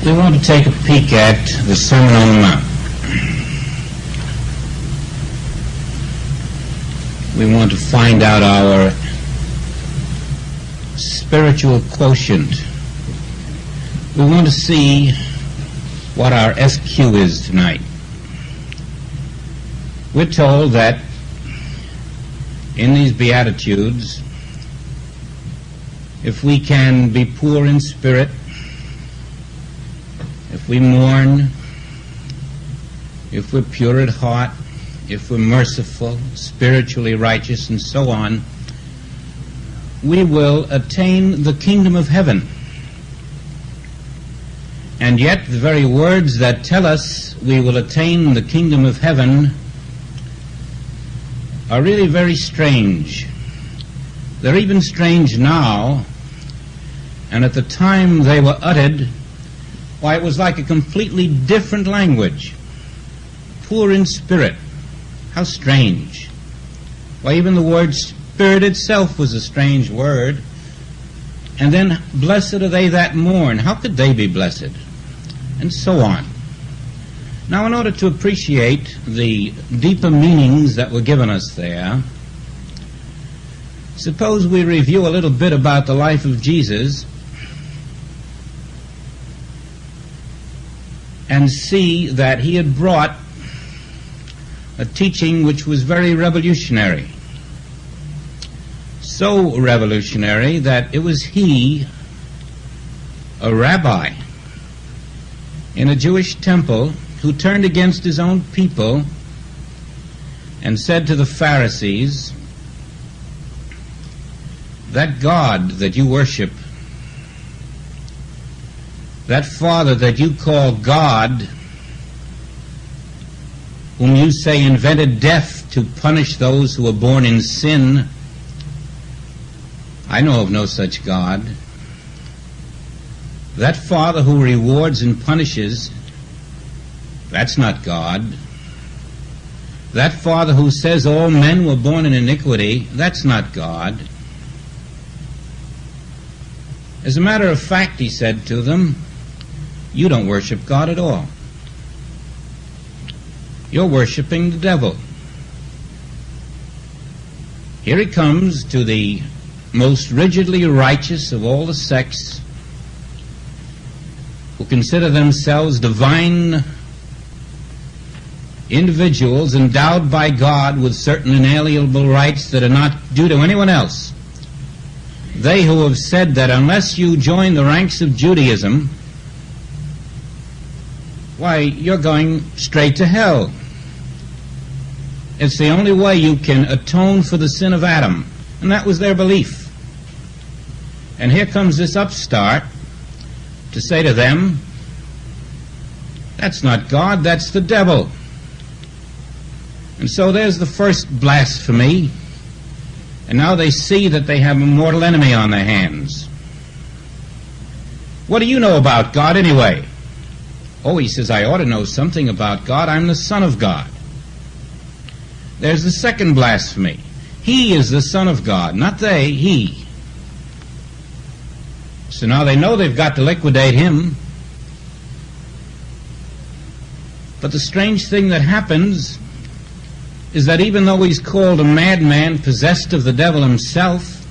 We want to take a peek at the Sermon on the Mount. We want to find out our spiritual quotient. We want to see what our SQ is tonight. We're told that in these Beatitudes, if we can be poor in spirit, if we mourn, if we're pure at heart, if we're merciful, spiritually righteous, and so on, we will attain the kingdom of heaven. And yet the very words that tell us we will attain the kingdom of heaven are really very strange. They're even strange now, and at the time they were uttered, why, it was like a completely different language. Poor in spirit. How strange. Why, even the word spirit itself was a strange word. And then, blessed are they that mourn. How could they be blessed? And so on. Now, in order to appreciate the deeper meanings that were given us there, suppose we review a little bit about the life of Jesus and see that he had brought a teaching which was very revolutionary. So revolutionary that it was he, a rabbi in a Jewish temple, who turned against his own people and said to the Pharisees, that God that you worship, that Father that you call God, whom you say invented death to punish those who were born in sin, I know of no such God. That Father who rewards and punishes, that's not God. That Father who says all men were born in iniquity, that's not God. As a matter of fact, he said to them, you don't worship God at all. You're worshiping the devil. Here he comes to the most rigidly righteous of all the sects, who consider themselves divine individuals endowed by God with certain inalienable rights that are not due to anyone else. They who have said that unless you join the ranks of Judaism, why, you're going straight to hell. It's the only way you can atone for the sin of Adam. And that was their belief. And here comes this upstart to say to them, that's not God, that's the devil. And so there's the first blasphemy. And now they see that they have a mortal enemy on their hands. What do you know about God anyway? Oh, he says, I ought to know something about God. I'm the Son of God. There's the second blasphemy. He is the Son of God, not they, he. So now they know they've got to liquidate him. But the strange thing that happens is that even though he's called a madman possessed of the devil himself,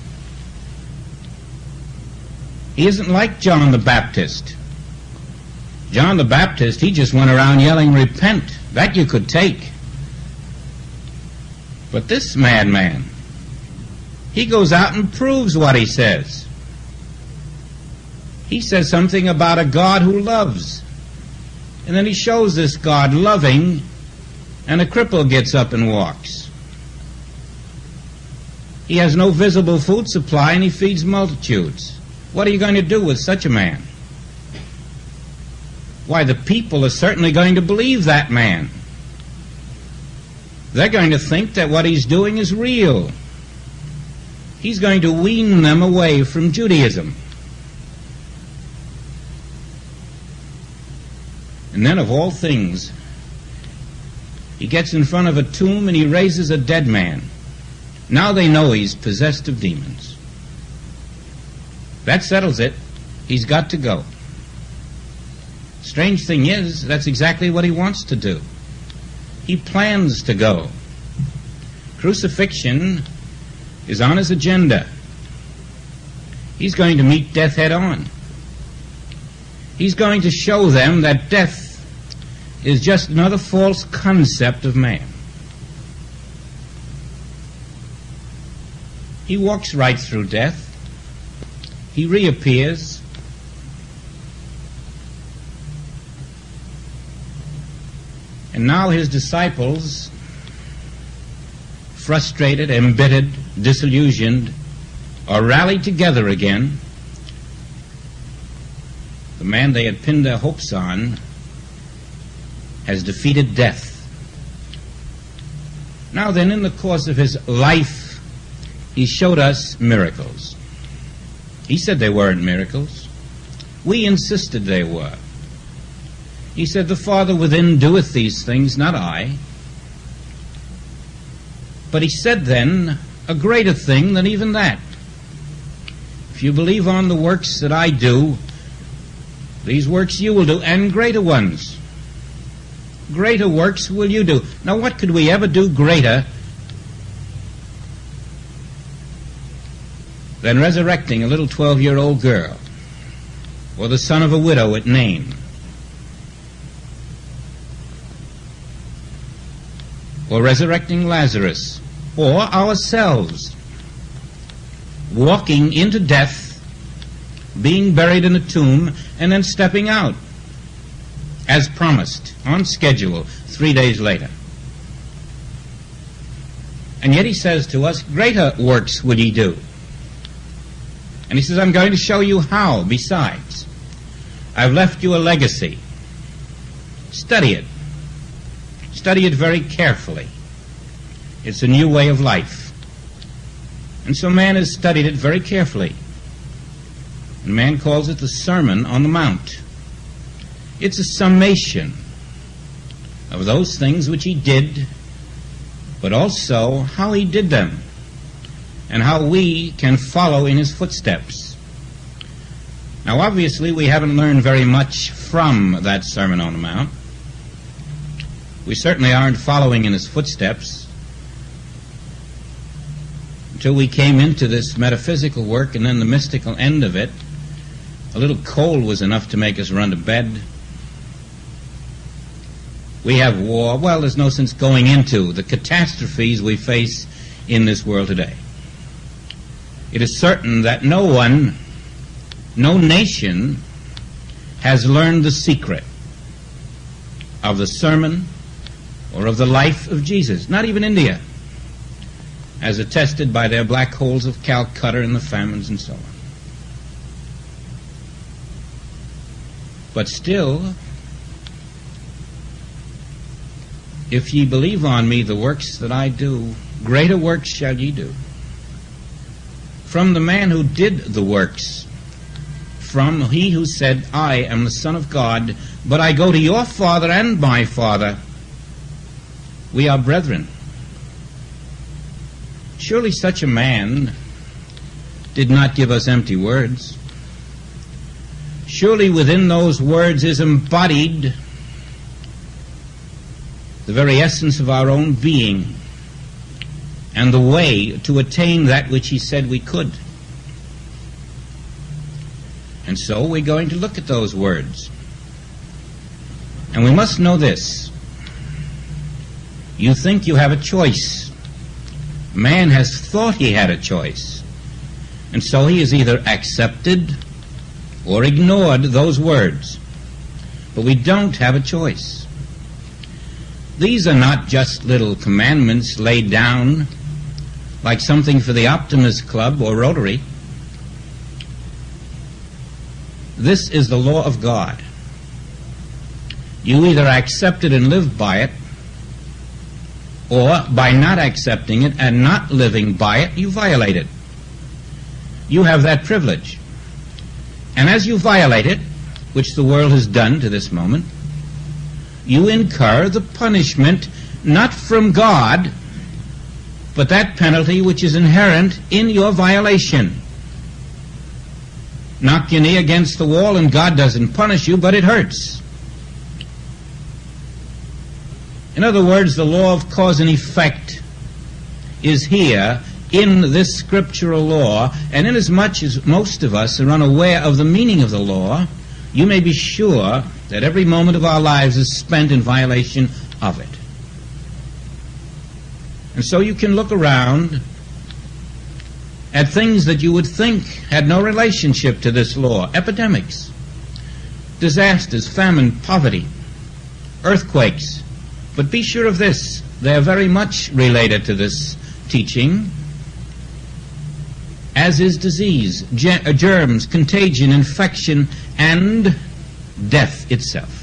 he isn't like John the Baptist. John the Baptist, he just went around yelling, repent. That you could take. But this madman, he goes out and proves what he says. He says something about a God who loves. And then he shows this God loving, and a cripple gets up and walks. He has no visible food supply, and he feeds multitudes. What are you going to do with such a man? Why, the people are certainly going to believe that man. They're going to think that what he's doing is real. He's going to wean them away from Judaism. And then, of all things, he gets in front of a tomb and he raises a dead man. Now they know he's possessed of demons. That settles it. He's got to go. Strange thing is, that's exactly what he wants to do. He plans to go. Crucifixion is on his agenda. He's going to meet death head on. He's going to show them that death is just another false concept of man. He walks right through death. He reappears. And now his disciples, frustrated, embittered, disillusioned, are rallied together again. The man they had pinned their hopes on has defeated death. Now then, in the course of his life, he showed us miracles. He said they weren't miracles. We insisted they were. He said, "The Father within doeth these things, not I." But he said then a greater thing than even that. "If you believe on the works that I do, these works you will do, and greater ones. Greater works will you do." Now, what could we ever do greater than resurrecting a little 12-year-old girl, or the son of a widow at Nain, or resurrecting Lazarus, or ourselves walking into death, being buried in a tomb, and then stepping out as promised, on schedule, 3 days later? And yet he says to us, "Greater works will ye do." And he says, "I'm going to show you how. Besides, I've left you a legacy. Study it. Study it very carefully. It's a new way of life." And so man has studied it very carefully. And man calls it the Sermon on the Mount. It's a summation of those things which he did, but also how he did them, and how we can follow in his footsteps. Now, obviously, we haven't learned very much from that Sermon on the Mount. We certainly aren't following in his footsteps until we came into this metaphysical work, and then the mystical end of it. A little cold was enough to make us run to bed. We have war. Well, there's no sense going into the catastrophes we face in this world today. It is certain that no one, no nation has learned the secret of the sermon or of the life of Jesus. Not even India, as attested by their black holes of Calcutta and the famines and so on. But still, "If ye believe on me the works that I do, greater works shall ye do." From the man who did the works, from he who said, "I am the Son of God, but I go to your Father and my Father," we are brethren. Surely such a man did not give us empty words. Surely within those words is embodied the very essence of our own being, and the way to attain that which he said we could. And so we're going to look at those words. And we must know this. You think you have a choice. Man has thought he had a choice. And so he has either accepted or ignored those words. But we don't have a choice. These are not just little commandments laid down like something for the Optimist Club or Rotary. This is the law of God. You either accept it and live by it, or by not accepting it and not living by it, you violate it. You have that privilege. And as you violate it, which the world has done to this moment, you incur the punishment not from God, but that penalty which is inherent in your violation. Knock your knee against the wall and God doesn't punish you, but it hurts. In other words, the law of cause and effect is here in this scriptural law, and inasmuch as most of us are unaware of the meaning of the law, you may be sure that every moment of our lives is spent in violation of it. And so you can look around at things that you would think had no relationship to this law: epidemics, disasters, famine, poverty, earthquakes. But be sure of this, they are very much related to this teaching, as is disease, germs, contagion, infection, and death itself.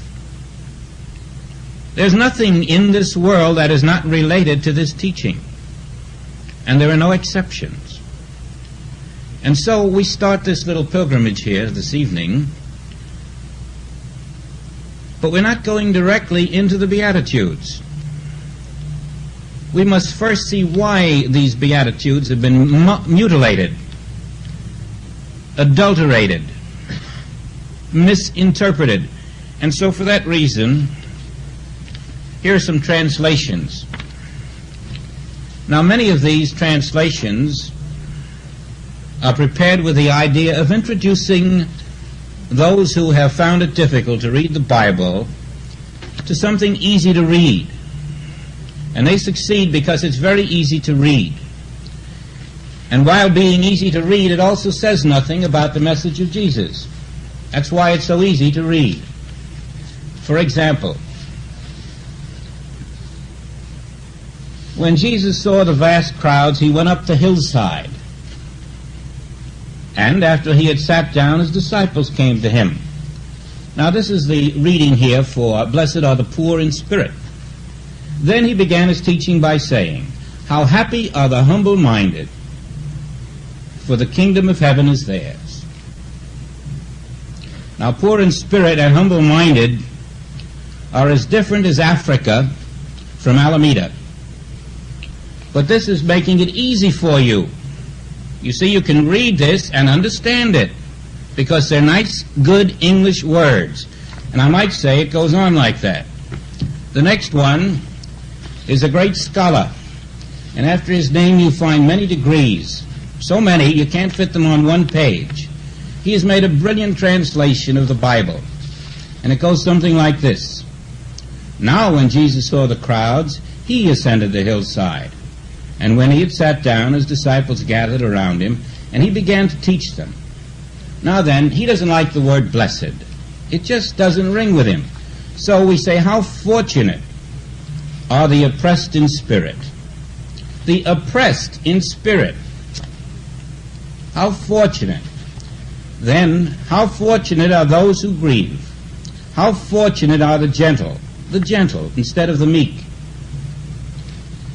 There's nothing in this world that is not related to this teaching, and there are no exceptions. And so we start this little pilgrimage here this evening, but we're not going directly into the Beatitudes. We must first see why these Beatitudes have been mutilated, adulterated, misinterpreted. And so for that reason, here are some translations. Now, many of these translations are prepared with the idea of introducing those who have found it difficult to read the Bible to something easy to read. And they succeed because it's very easy to read. And while being easy to read, it also says nothing about the message of Jesus. That's why it's so easy to read. For example, when Jesus saw the vast crowds, he went up the hillside. And after he had sat down, his disciples came to him. Now this is the reading here for "Blessed are the poor in spirit." Then he began his teaching by saying, "How happy are the humble-minded, for the kingdom of heaven is theirs." Now, poor in spirit and humble-minded are as different as Africa from Alameda. But this is making it easy for you. You see, you can read this and understand it, because they're nice, good English words. And I might say it goes on like that. The next one is a great scholar, and after his name you find many degrees. So many, you can't fit them on one page. He has made a brilliant translation of the Bible, and it goes something like this. Now when Jesus saw the crowds, he ascended the hillside. And when he had sat down, his disciples gathered around him, and he began to teach them. Now then, he doesn't like the word blessed. It just doesn't ring with him. So we say, how fortunate are the oppressed in spirit. The oppressed in spirit. How fortunate. Then, how fortunate are those who grieve. How fortunate are the gentle instead of the meek.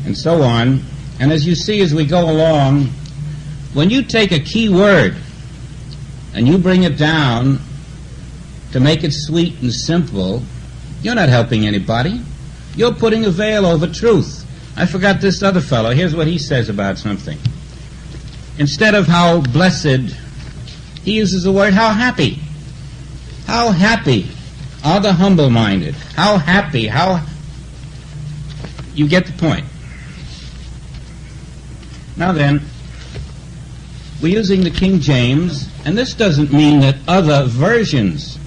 And so on. And as you see as we go along, when you take a key word and you bring it down to make it sweet and simple, you're not helping anybody. You're putting a veil over truth. I forgot this other fellow. Here's what he says about something. Instead of how blessed, he uses the word how happy. How happy are the humble-minded. How happy, how... You get the point. Now then, we're using the King James, and this doesn't mean that other versions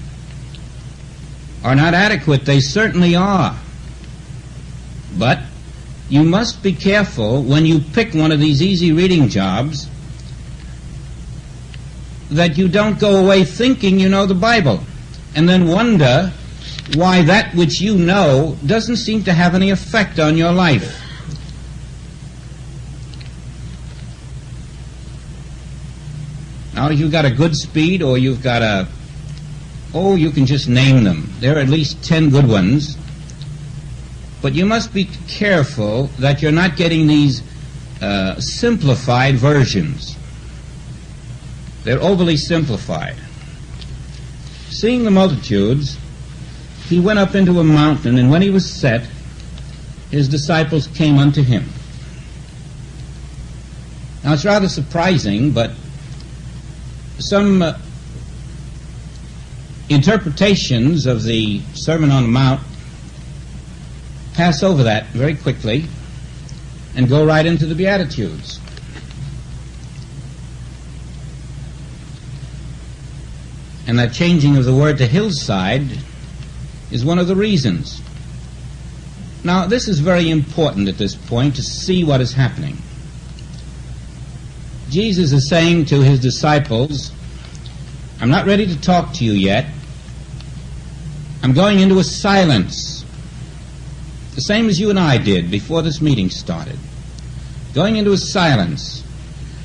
are not adequate. They certainly are. But you must be careful when you pick one of these easy reading jobs that you don't go away thinking you know the Bible and then wonder why that which you know doesn't seem to have any effect on your life. Now, you've got a good speed, or you've got a... Oh, you can just name them. There are at least 10 good ones. But you must be careful that you're not getting these simplified versions. They're overly simplified. Seeing the multitudes, he went up into a mountain, and when he was set, his disciples came unto him. Now, it's rather surprising, but some interpretations of the Sermon on the Mount pass over that very quickly and go right into the Beatitudes. And that changing of the word to hillside is one of the reasons. Now, this is very important at this point to see what is happening. Jesus is saying to his disciples, I'm not ready to talk to you yet. I'm going into a silence, the same as you and I did before this meeting started. Going into a silence.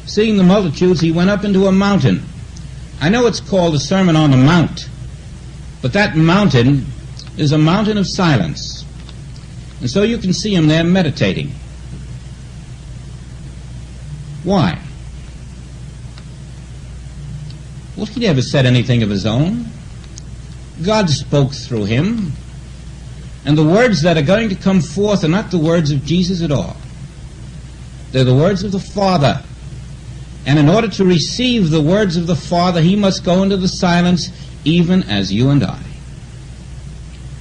Seeing the multitudes, he went up into a mountain. I know it's called the Sermon on the Mount, but that mountain is a mountain of silence. And so you can see him there meditating. Why? Well, he never said anything of his own. God spoke through him, and the words that are going to come forth are not the words of Jesus at all. They're the words of the Father. And in order to receive the words of the Father, he must go into the silence, even as you and I.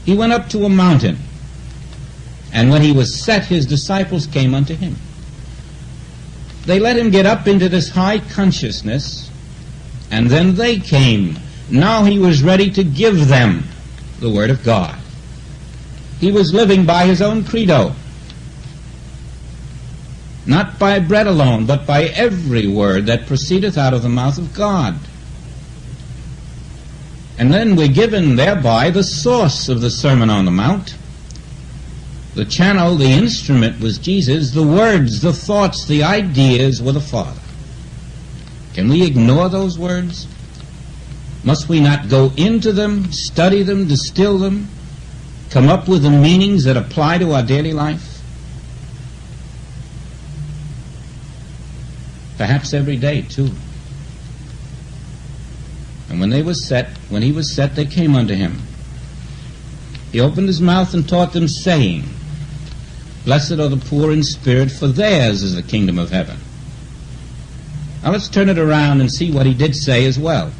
He went up to a mountain, and when he was set, his disciples came unto him. They let him get up into this high consciousness, and then they came. Now he was ready to give them the Word of God. He was living by his own credo. Not by bread alone, but by every word that proceedeth out of the mouth of God. And then we're given thereby the source of the Sermon on the Mount. The channel, the instrument was Jesus. The words, the thoughts, the ideas were the Father. Can we ignore those words? Must we not go into them, study them, distill them, come up with the meanings that apply to our daily life? Perhaps every day, too. And when he was set, they came unto him. He opened his mouth and taught them, saying, Blessed are the poor in spirit, for theirs is the kingdom of heaven. Now let's turn it around and see what he did say as well.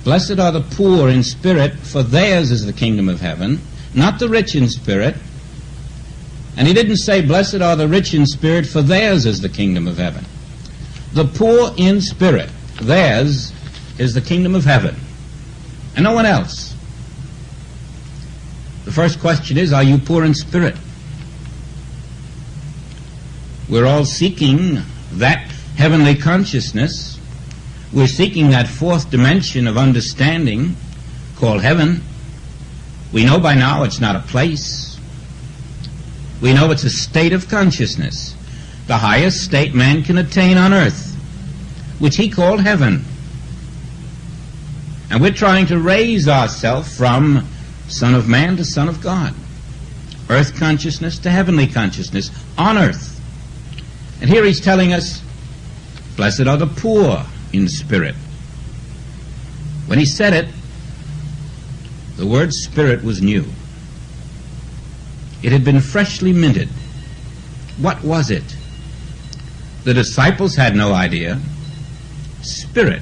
Blessed are the poor in spirit, for theirs is the kingdom of heaven, not the rich in spirit. And he didn't say, Blessed are the rich in spirit, for theirs is the kingdom of heaven. The poor in spirit, theirs is the kingdom of heaven, and no one else. The first question is, are you poor in spirit? We're all seeking that heavenly consciousness. We're seeking that fourth dimension of understanding called heaven. We know by now it's not a place. We know it's a state of consciousness, the highest state man can attain on earth, which he called heaven. And we're trying to raise ourselves from Son of Man to Son of God, earth consciousness to heavenly consciousness on earth. And here he's telling us, blessed are the poor in spirit. When he said it, the word spirit was new. It had been freshly minted. What was it? The disciples had no idea. Spirit.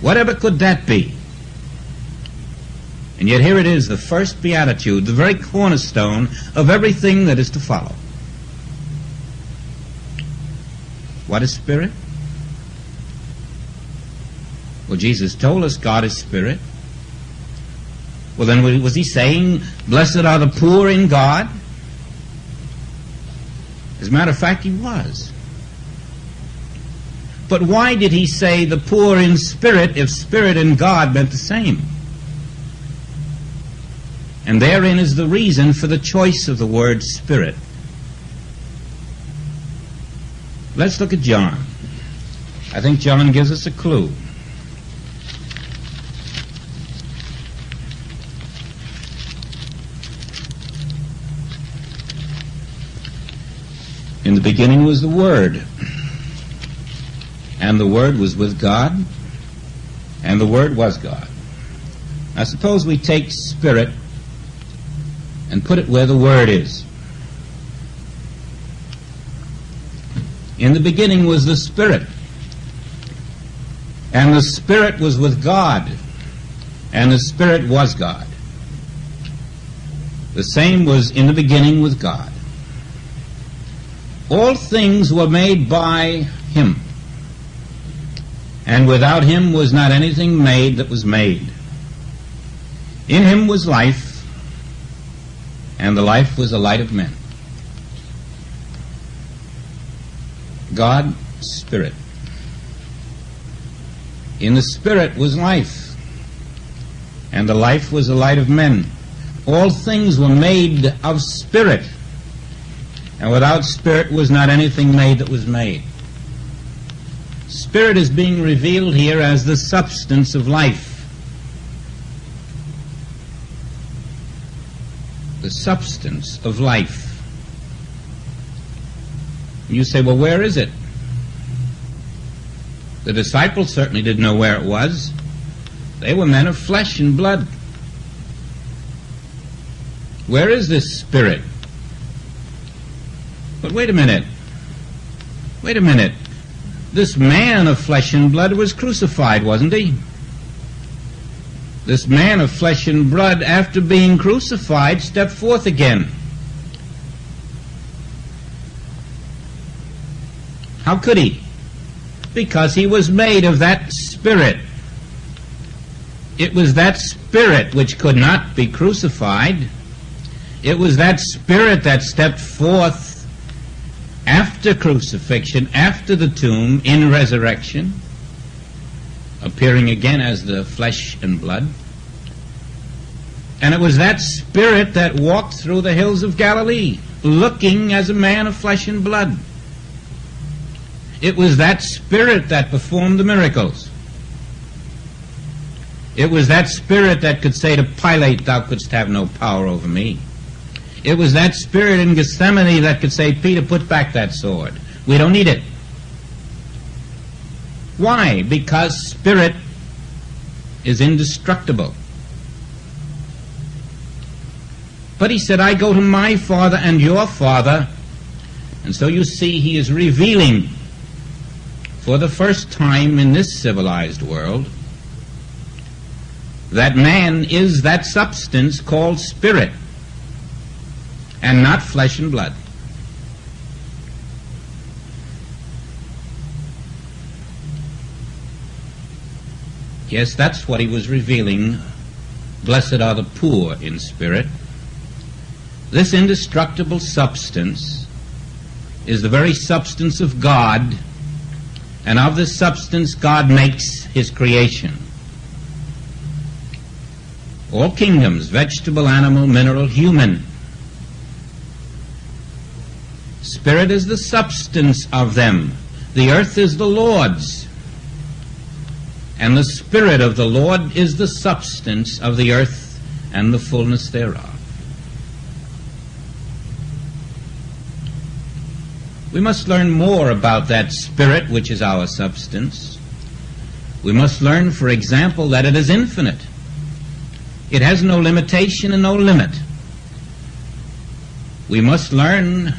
Whatever could that be? And yet here it is, the first beatitude, the very cornerstone of everything that is to follow. What is spirit? Well, Jesus told us God is spirit. Well, then was he saying, blessed are the poor in God? As a matter of fact, he was. But why did he say the poor in spirit if spirit and God meant the same? And therein is the reason for the choice of the word spirit. Let's look at John. I think John gives us a clue. In the beginning was the Word, and the Word was with God, and the Word was God. Now suppose we take spirit and put it where the Word is. In the beginning was the Spirit, and the Spirit was with God, and the Spirit was God. The same was in the beginning with God. All things were made by him, and without him was not anything made that was made. In him was life, and the life was the light of men. God, Spirit. In the Spirit was life, and the life was the light of men. All things were made of Spirit, and without Spirit was not anything made that was made. Spirit is being revealed here as the substance of life. The substance of life. You say, well, where is it? The disciples certainly didn't know where it was. They were men of flesh and blood. Where is this Spirit? But wait a minute. Wait a minute. This man of flesh and blood was crucified, wasn't he? This man of flesh and blood, after being crucified, stepped forth again. How could he? Because he was made of that Spirit. It was that Spirit which could not be crucified. It was that Spirit that stepped forth after crucifixion, after the tomb, in resurrection, appearing again as the flesh and blood. And it was that Spirit that walked through the hills of Galilee, looking as a man of flesh and blood. It was that Spirit that performed the miracles. It was that Spirit that could say to Pilate, "Thou couldst have no power over me." It was that Spirit in Gethsemane that could say, "Peter, put back that sword. We don't need it." Why? Because Spirit is indestructible. But he said, "I go to my Father and your Father." And so you see, he is revealing for the first time in this civilized world that man is that substance called Spirit, and not flesh and blood. Yes, that's what he was revealing. Blessed are the poor in spirit. This indestructible substance is the very substance of God, and of this substance God makes his creation. All kingdoms, vegetable, animal, mineral, human. Spirit is the substance of them. The earth is the Lord's, and the Spirit of the Lord is the substance of the earth and the fullness thereof. We must learn more about that Spirit which is our substance. We must learn, for example, that it is infinite. It has no limitation and no limit. We must learn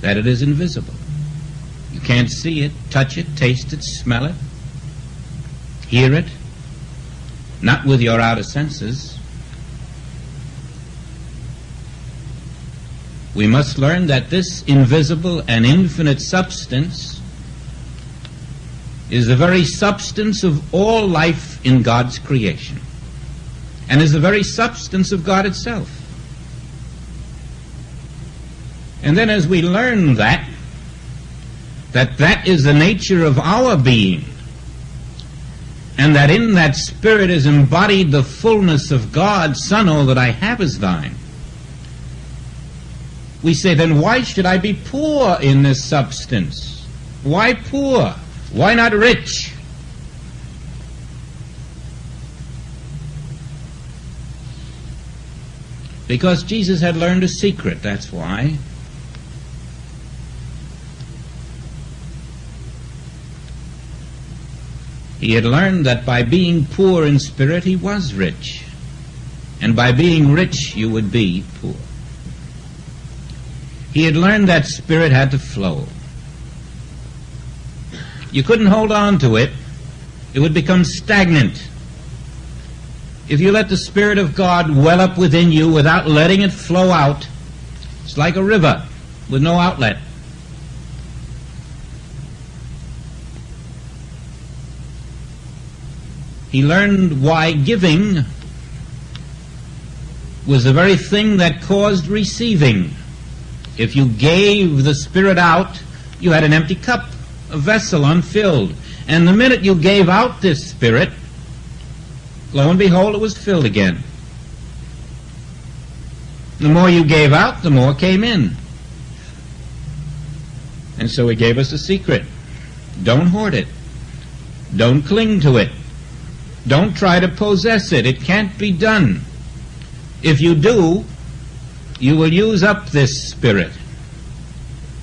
that it is invisible. You can't see it, touch it, taste it, smell it, hear it, not with your outer senses. We must learn that this invisible and infinite substance is the very substance of all life in God's creation, and is the very substance of God itself. And then as we learn that is the nature of our being, and that in that Spirit is embodied the fullness of God, Son, all that I have is thine, we say, then why should I be poor in this substance? Why poor? Why not rich? Because Jesus had learned a secret, that's why. He had learned that by being poor in spirit he was rich, and by being rich you would be poor. He had learned that Spirit had to flow. You couldn't hold on to it. It would become stagnant. If you let the Spirit of God well up within you without letting it flow out, it's like a river with no outlet. He learned why giving was the very thing that caused receiving. If you gave the Spirit out, you had an empty cup, a vessel unfilled. And the minute you gave out this Spirit, lo and behold, it was filled again. The more you gave out, the more came in. And so he gave us a secret. Don't hoard it. Don't cling to it. Don't try to possess it. It can't be done. If you do, you will use up this Spirit,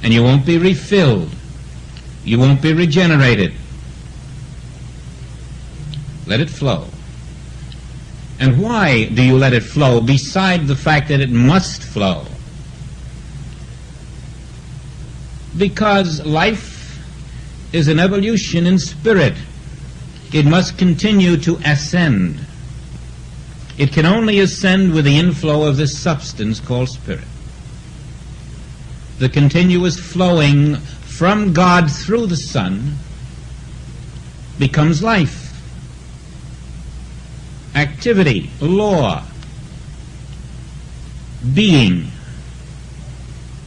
and you won't be refilled. You won't be regenerated. Let it flow. And why do you let it flow, beside the fact that it must flow? Because life is an evolution in spirit. It must continue to ascend. It can only ascend with the inflow of this substance called spirit. The continuous flowing from God through the Son becomes life, activity, law, being,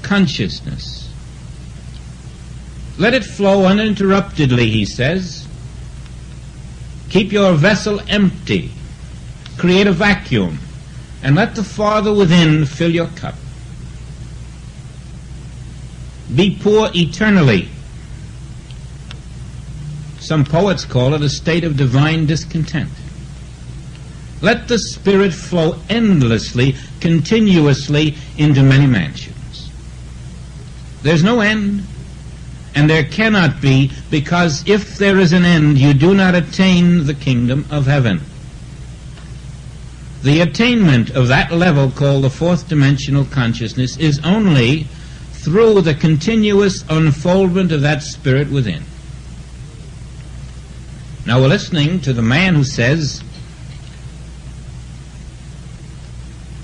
consciousness. Let it flow uninterruptedly, he says. Keep your vessel empty. Create a vacuum, and let the Father within fill your cup. Be poor eternally. Some poets call it a state of divine discontent. Let the Spirit flow endlessly, continuously into many mansions. There's no end, and there cannot be, because if there is an end, you do not attain the kingdom of heaven. The attainment of that level called the fourth dimensional consciousness is only through the continuous unfoldment of that Spirit within. Now we're listening to the man who says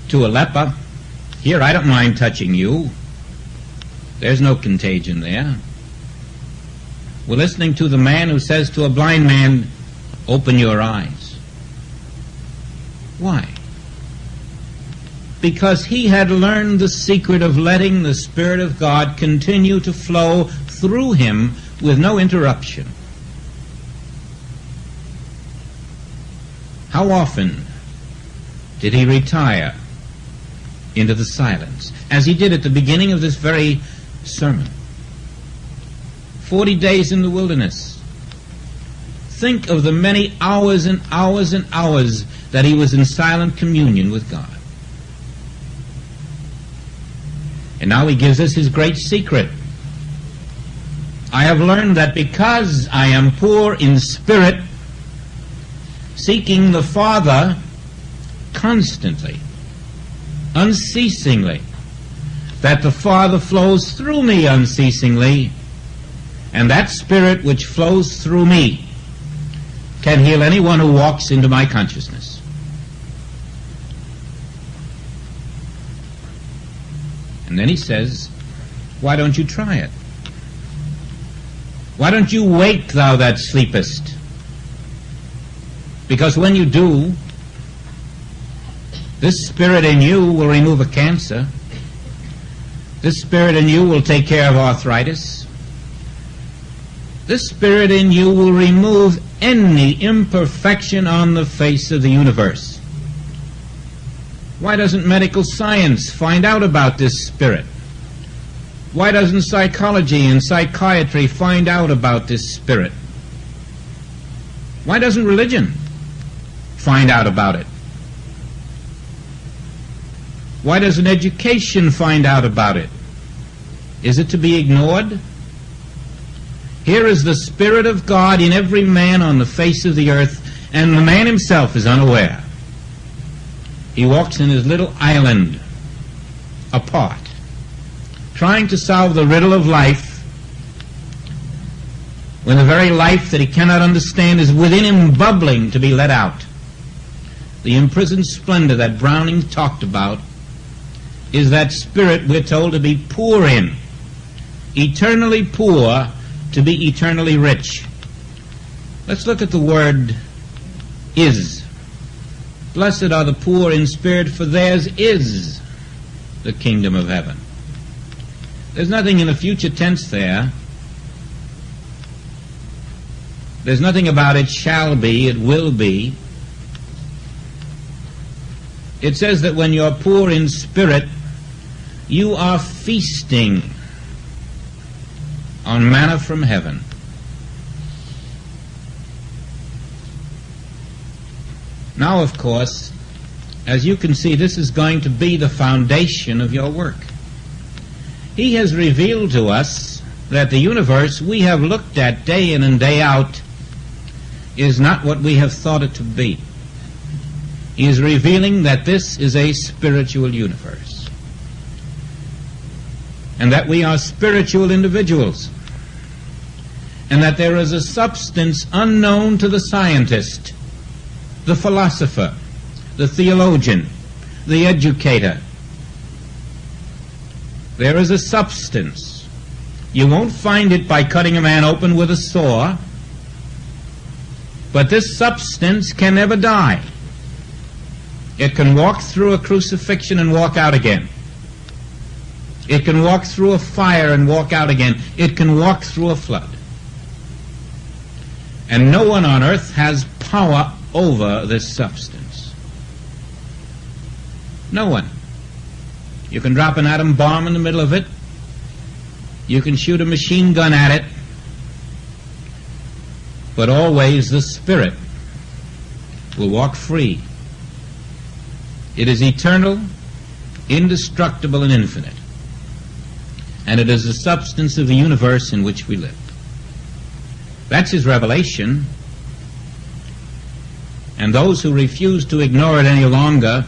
to a leper, "Here, I don't mind touching you. There's no contagion there." We're listening to the man who says to a blind man, "Open your eyes." Why? Because he had learned the secret of letting the Spirit of God continue to flow through him with no interruption. How often did he retire into the silence, as he did at the beginning of this very sermon? 40 days in the wilderness. Think of the many hours and hours and hours that he was in silent communion with God. And now he gives us his great secret. I have learned that because I am poor in spirit, seeking the Father constantly, unceasingly, that the Father flows through me unceasingly, and that Spirit which flows through me can heal anyone who walks into my consciousness. And then he says, why don't you try it? Why don't you wake, thou that sleepest? Because when you do, this Spirit in you will remove a cancer. This Spirit in you will take care of arthritis. This Spirit in you will remove any imperfection on the face of the universe. Why doesn't medical science find out about this Spirit? Why doesn't psychology and psychiatry find out about this Spirit? Why doesn't religion find out about it? Why doesn't education find out about it? Is it to be ignored? Here is the Spirit of God in every man on the face of the earth, and the man himself is unaware. He walks in his little island, apart, trying to solve the riddle of life, when the very life that he cannot understand is within him, bubbling to be let out. the imprisoned splendor that Browning talked about, is that spirit we're told to be poor in, eternally poor to be eternally rich. Let's look at the word is. Blessed are the poor in spirit, for theirs is the kingdom of heaven. There's nothing in the future tense there. There's nothing about it shall be, it will be. It says that when you're poor in spirit, you are feasting on manna from heaven. Now, of course, as you can see, this is going to be the foundation of your work. He has revealed to us that the universe we have looked at day in and day out is not what we have thought it to be. He is revealing that this is a spiritual universe, and that we are spiritual individuals, and that there is a substance unknown to the scientist, the philosopher, the theologian, the educator. There is a substance. You won't find it by cutting a man open with a saw, but this substance can never die. It can walk through a crucifixion and walk out again. It can walk through a fire and walk out again. It can walk through a flood. And no one on earth has power over this substance. No one. You can drop an atom bomb in the middle of it. You can shoot a machine gun at it. But always the spirit will walk free. It is eternal, indestructible, and infinite. And it is the substance of the universe in which we live. That's his revelation. And those who refuse to ignore it any longer,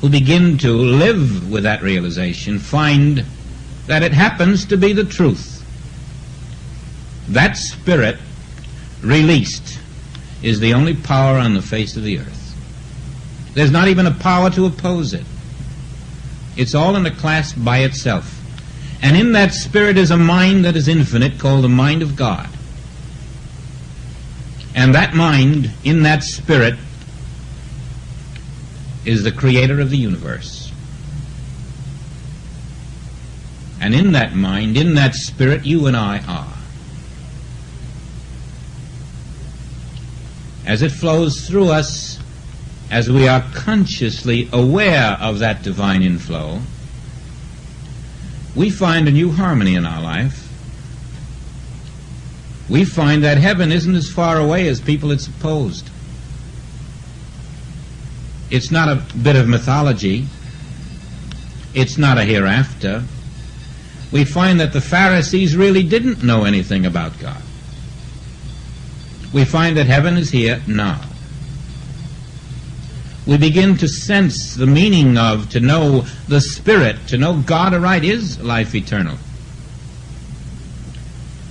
who begin to live with that realization, find that it happens to be the truth. That spirit, released, is the only power on the face of the earth. There's not even a power to oppose it. It's all in a class by itself. And in that spirit is a mind that is infinite, called the mind of God. And that mind, in that spirit, is the creator of the universe. And in that mind, in that spirit, you and I are. As it flows through us, as we are consciously aware of that divine inflow, we find a new harmony in our life. We find that heaven isn't as far away as people had supposed. It's not a bit of mythology. It's not a hereafter. We find that the Pharisees really didn't know anything about God. We find that heaven is here now. We begin to sense the meaning of, to know the Spirit, to know God aright is life eternal.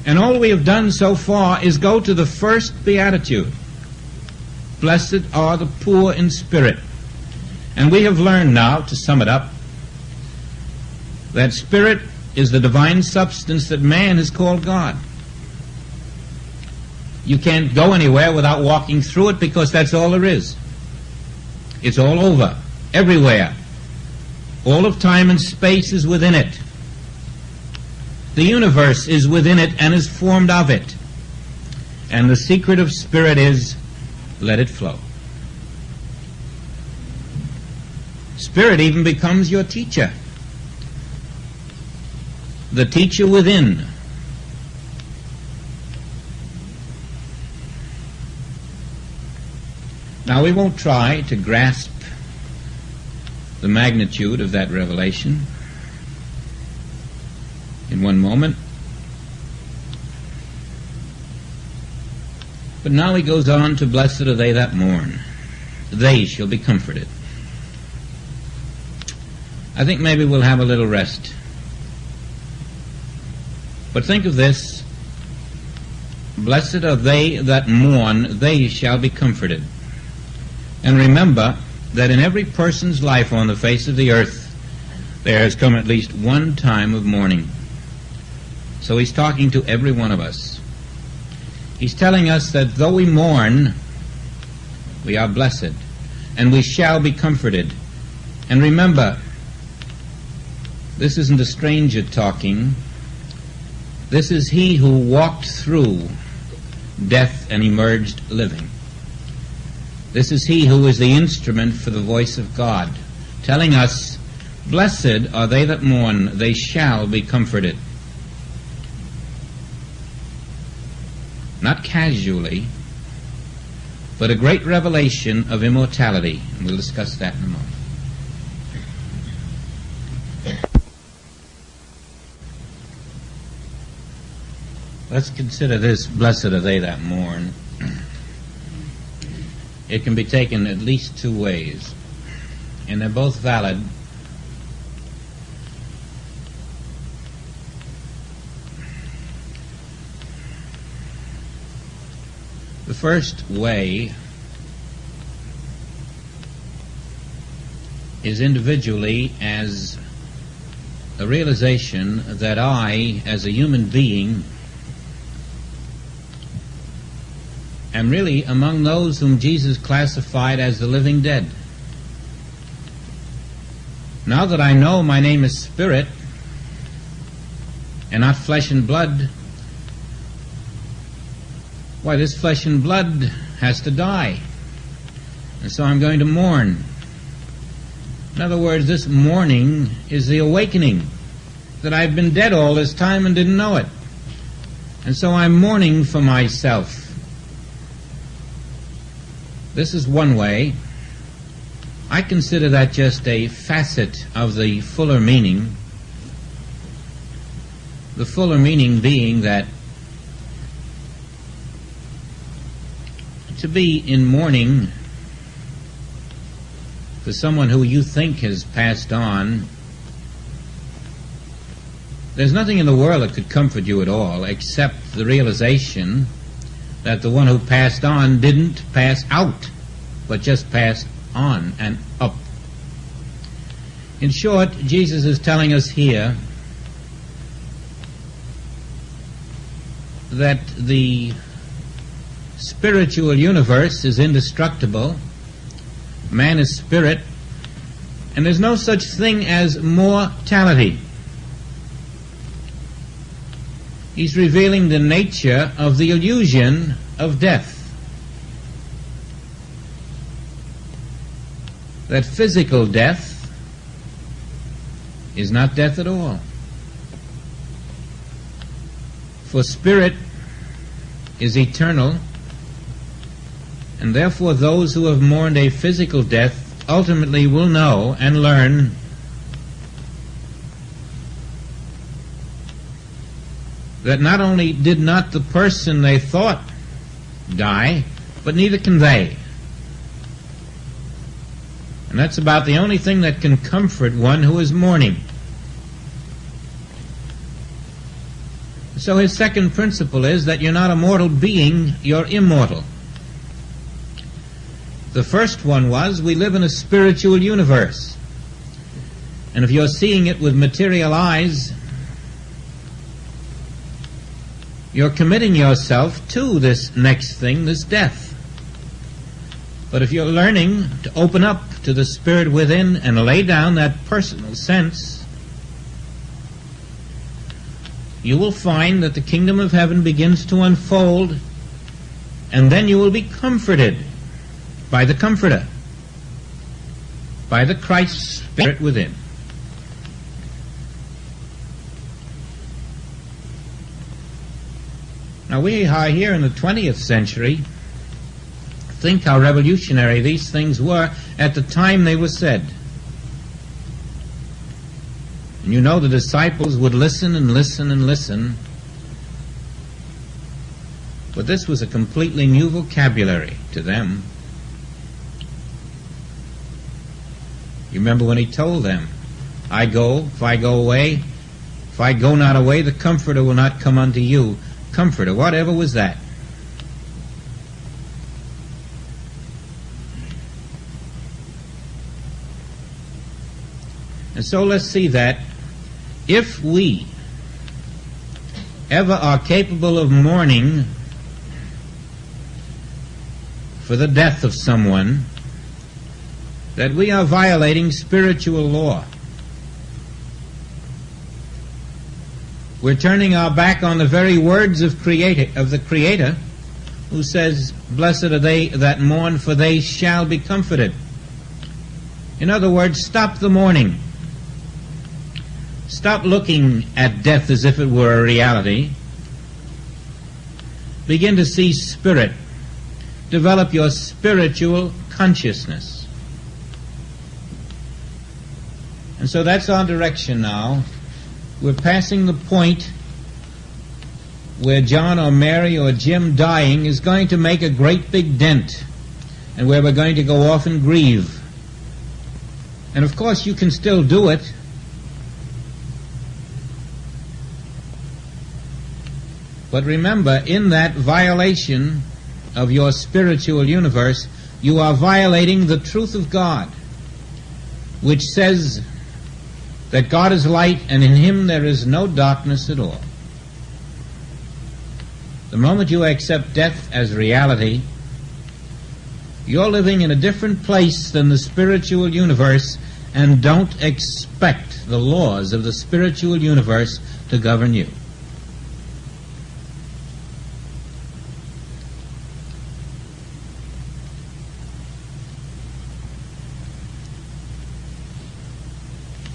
And all we have done so far is go to the first beatitude. Blessed are the poor in spirit. And we have learned now, to sum it up, that spirit is the divine substance that man has called God. You can't go anywhere without walking through it, because that's all there is. It's all over, everywhere. All of time and space is within it. The universe is within it and is formed of it. And the secret of spirit is, let it flow. Spirit even becomes your teacher. The teacher within. Now, we won't try to grasp the magnitude of that revelation in one moment. But now he goes on to, blessed are they that mourn. They shall be comforted. I think maybe we'll have a little rest. But think of this. Blessed are they that mourn, they shall be comforted. And remember that in every person's life on the face of the earth, there has come at least one time of mourning. So he's talking to every one of us. He's telling us that though we mourn, we are blessed, and we shall be comforted. And remember, this isn't a stranger talking. This is he who walked through death and emerged living. This is he who is the instrument for the voice of God, telling us, blessed are they that mourn, they shall be comforted. Not casually, but a great revelation of immortality. And we'll discuss that in a moment. Let's consider this, blessed are they that mourn. It can be taken at least two ways, and they're both valid. The first way is individually as a realization that I, as a human being, am really among those whom Jesus classified as the living dead. Now that I know my name is Spirit and not flesh and blood, why, this flesh and blood has to die. And so I'm going to mourn. In other words, this mourning is the awakening that I've been dead all this time and didn't know it. And so I'm mourning for myself. This is one way. I consider that just a facet of the fuller meaning. The fuller meaning being that to be in mourning for someone who you think has passed on, there's nothing in the world that could comfort you at all except the realization that the one who passed on didn't pass out, but just passed on and up. In short, Jesus is telling us here that the spiritual universe is indestructible, man is spirit, and there's no such thing as mortality. He's revealing the nature of the illusion of death. That physical death is not death at all. For spirit is eternal, and therefore those who have mourned a physical death ultimately will know and learn that not only did not the person they thought die, but neither can they. And that's about the only thing that can comfort one who is mourning. So his second principle is that you're not a mortal being, you're immortal. The first one was, we live in a spiritual universe. And if you're seeing it with material eyes, you're committing yourself to this next thing, this death. But if you're learning to open up to the spirit within and lay down that personal sense, you will find that the kingdom of heaven begins to unfold, and then you will be comforted by the Comforter, by the Christ Spirit within. Now we are here in the 20th century. Think how revolutionary these things were at the time they were said. And you know the disciples would listen and listen and listen. But this was a completely new vocabulary to them. You remember when he told them, I go, if I go away, if I go not away, the Comforter will not come unto you. Comforter, whatever was that? And so let's see that if we ever are capable of mourning for the death of someone, that we are violating spiritual law. We're turning our back on the very words of the Creator, who says, "Blessed are they that mourn, for they shall be comforted." In other words, stop the mourning. Stop looking at death as if it were a reality. Begin to see spirit. Develop your spiritual consciousness. And so that's our direction now. We're passing the point where John or Mary or Jim dying is going to make a great big dent, and where we're going to go off and grieve. And of course you can still do it. But remember, in that violation of your spiritual universe, you are violating the truth of God, which says that God is light and in Him there is no darkness at all. The moment you accept death as reality, you're living in a different place than the spiritual universe, and don't expect the laws of the spiritual universe to govern you.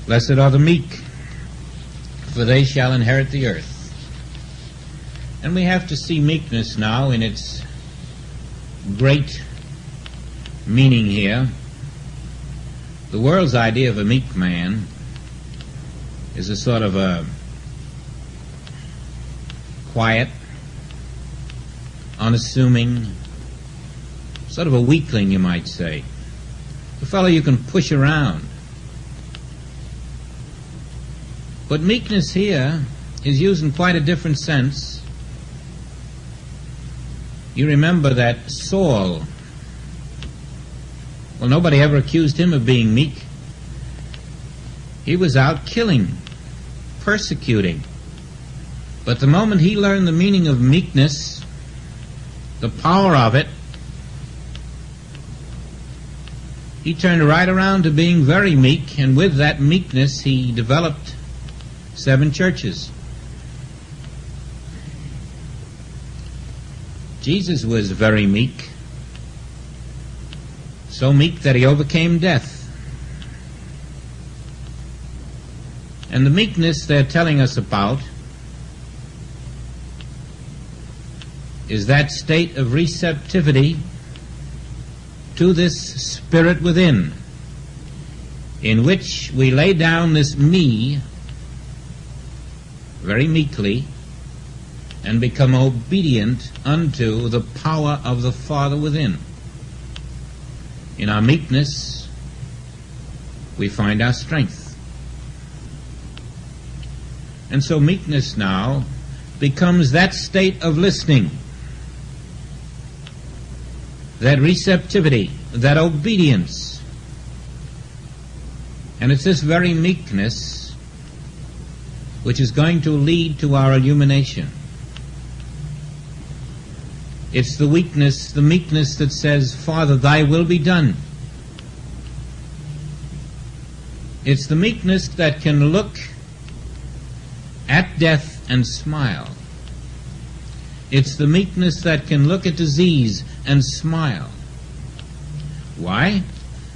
Blessed are the meek, for they shall inherit the earth. And we have to see meekness now in its great meaning here. The world's idea of a meek man is a sort of a quiet, unassuming, sort of a weakling, you might say. A fellow you can push around. But meekness here is used in quite a different sense. You remember that Saul, well, nobody ever accused him of being meek. He was out killing, persecuting. But the moment he learned the meaning of meekness, the power of it, he turned right around to being very meek, and with that meekness he developed 7 churches. Jesus was very meek, so meek that he overcame death. And the meekness they're telling us about is that state of receptivity to this spirit within, in which we lay down this me very meekly and become obedient unto the power of the Father within. In our meekness, we find our strength. And so meekness now becomes that state of listening, that receptivity, that obedience. And it's this very meekness which is going to lead to our illumination. It's the meekness that says, "Father, thy will be done." It's the meekness that can look at death and smile. It's the meekness that can look at disease and smile. Why?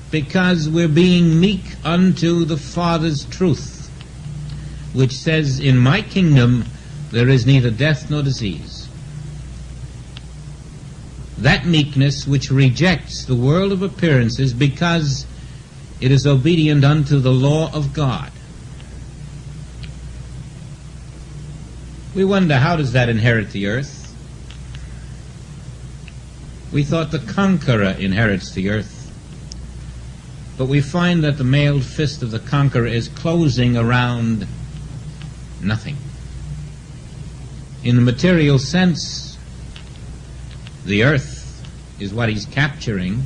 Because we're being meek unto the Father's truth, which says, "In my kingdom there is neither death nor disease." That meekness which rejects the world of appearances because it is obedient unto the law of God. We wonder, how does that inherit the earth? We thought the conqueror inherits the earth, but we find that the mailed fist of the conqueror is closing around nothing. In the material sense, the earth is what he's capturing,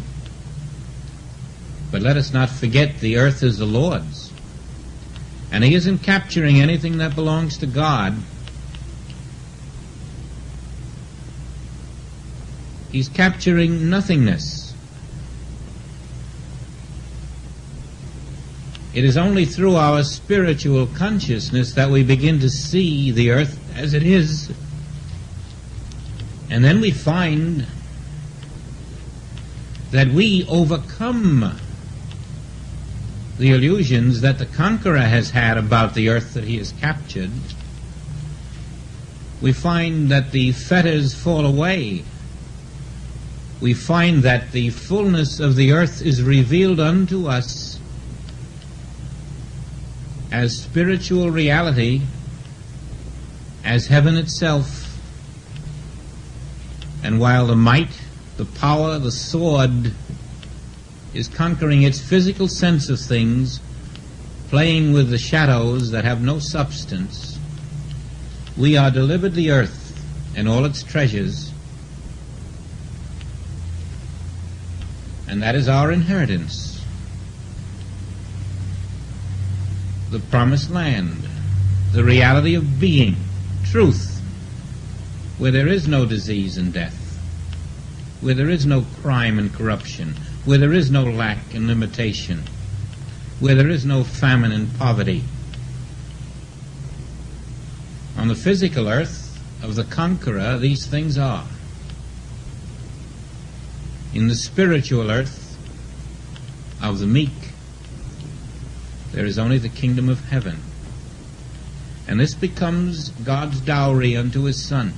but let us not forget the earth is the Lord's. And he isn't capturing anything that belongs to God. He's capturing nothingness. It is only through our spiritual consciousness that we begin to see the earth as it is. And then we find that we overcome the illusions that the conqueror has had about the earth that he has captured. We find that the fetters fall away. We find that the fullness of the earth is revealed unto us as spiritual reality, as heaven itself. And while the might, the power, the sword is conquering its physical sense of things, playing with the shadows that have no substance, we are delivered the earth and all its treasures, and that is our inheritance. The promised land, the reality of being, truth, where there is no disease and death, where there is no crime and corruption, where there is no lack and limitation, where there is no famine and poverty. On the physical earth of the conqueror, these things are. In the spiritual earth of the meek, there is only the kingdom of heaven. And this becomes God's dowry unto his Son.